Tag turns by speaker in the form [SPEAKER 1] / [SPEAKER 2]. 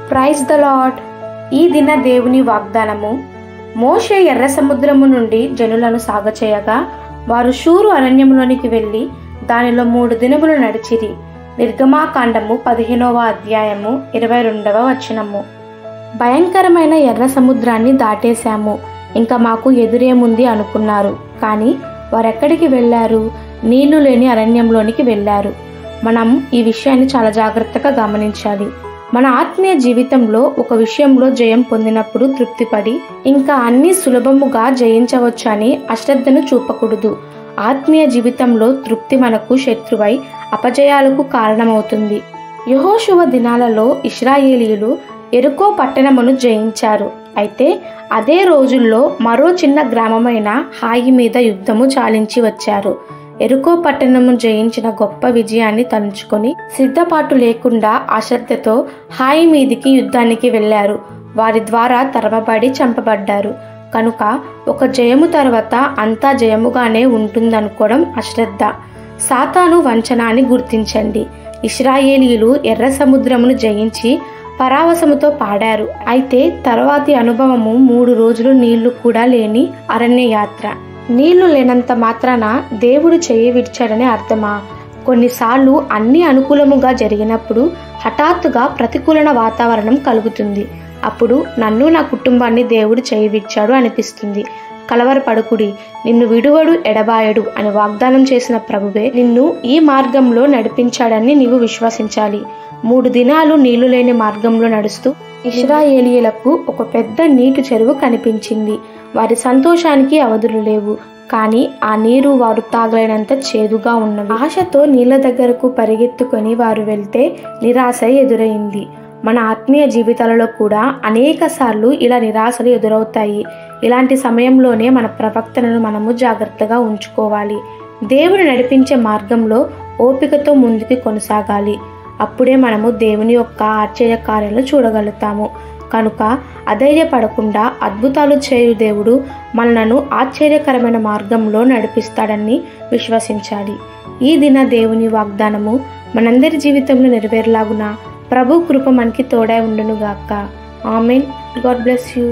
[SPEAKER 1] Praise the lord. ఈ దిన దేవుని వాగ్దానము. మోషే ఎర్ర సముద్రము నుండి జనులను సాగచేయగా వారు షూరు అరణ్యములోనికి వెళ్ళి దానిలో 3 దినములు నడిచిరి. నిర్గమాకాండము 15వ అధ్యాయము 22వ వచనము. భయంకరమైన ఎర్ర సముద్రాన్ని దాటేశాము, ఇంకా మాకు ఎదురేముంది అనుకున్నారు. కానీ వారెక్కడికి వెళ్ళారు? నీళ్లు లేని అరణ్యంలోనికి వెళ్ళారు. మనం ఈ విషయాన్ని చాలా జాగ్రత్తగా గమనించాలి. మన ఆత్మీయ జీవితంలో ఒక విషయంలో జయం పొందినప్పుడు తృప్తిపడి ఇంకా అన్ని సులభముగా జయించవచ్చు అని అశ్రద్ధను చూపకూడదు. ఆత్మీయ జీవితంలో తృప్తి మనకు శత్రువై అపజయాలకు కారణమవుతుంది. యెహోషువ దినాలలో ఇశ్రాయేలీయులు యెరికో పట్టణమును జయించారు. అయితే అదే రోజుల్లో మరో చిన్న గ్రామమైన హాయి మీద యుద్ధము చాలించి వచ్చారు. యెరికో పట్టణము జయించిన గొప్ప విజయాన్ని తలుచుకొని సిద్ధపాటు లేకుండా అశ్రద్ధతో హాయి మీదికి యుద్ధానికి వెళ్లారు. వారి ద్వారా తరమబడి చంపబడ్డారు. కనుక ఒక జయము తర్వాత అంతా జయముగానే ఉంటుందనుకోవడం అశ్రద్ధ, సాతాను వంచన అని గుర్తించండి. ఇశ్రాయేలీయులు ఎర్ర సముద్రమును జయించి పరావసముతో పాడారు. అయితే తర్వాతి అనుభవము 3 రోజులు నీళ్లు కూడా లేని అరణ్య యాత్ర. నీళ్లు లేనంత మాత్రాన దేవుడు చెయ్యి విడిచాడని అర్థమా? కొన్నిసార్లు అన్ని అనుకూలముగా జరిగినప్పుడు హఠాత్తుగా ప్రతికూల వాతావరణం కలుగుతుంది. అప్పుడు నన్ను నా కుటుంబాన్ని దేవుడు చెయ్యి విడిచాడు అనిపిస్తుంది. కలవరపడుకుడి, నిన్ను విడువడు ఎడబాయడు అని వాగ్దానం చేసిన ప్రభువే నిన్ను ఈ మార్గంలో నడిపించాడని నీవు విశ్వసించాలి. 3 దినాలు నీళ్లు లేని మార్గంలో నడుస్తూ ఇశ్రాయేలీయులకు ఒక పెద్ద నీటి చెరువు కనిపించింది. వారి సంతోషానికి అవధులు లేవు. కానీ ఆ నీరు వారు తాగలేనంత చేదుగా ఉన్నవి. ఆశతో నీళ్ల దగ్గరకు పరిగెత్తుకొని వారు వెళ్తే నిరాశ ఎదురైంది. మన ఆత్మీయ జీవితాలలో కూడా అనేక సార్లు ఇలా నిరాశలు ఎదురవుతాయి. ఇలాంటి సమయంలోనే మన ప్రవక్తలను మనము జాగ్రత్తగా ఉంచుకోవాలి. దేవుడు నడిపించే మార్గంలో ఓపికతో ముందుకు కొనసాగాలి. అప్పుడే మనము దేవుని యొక్క ఆశ్చర్య కార్యాలను చూడగలుగుతాము. కనుక అధైర్యపడకుండా అద్భుతాలు చేయు దేవుడు మనలను ఆశ్చర్యకరమైన మార్గంలో నడిపిస్తాడని విశ్వసించాలి. ఈ దిన దేవుని వాగ్దానము మనందరి జీవితంలో నెరవేరులాగున ప్రభు కృప మనకి తోడై ఉండునుగాక. ఆమెన్. God bless you.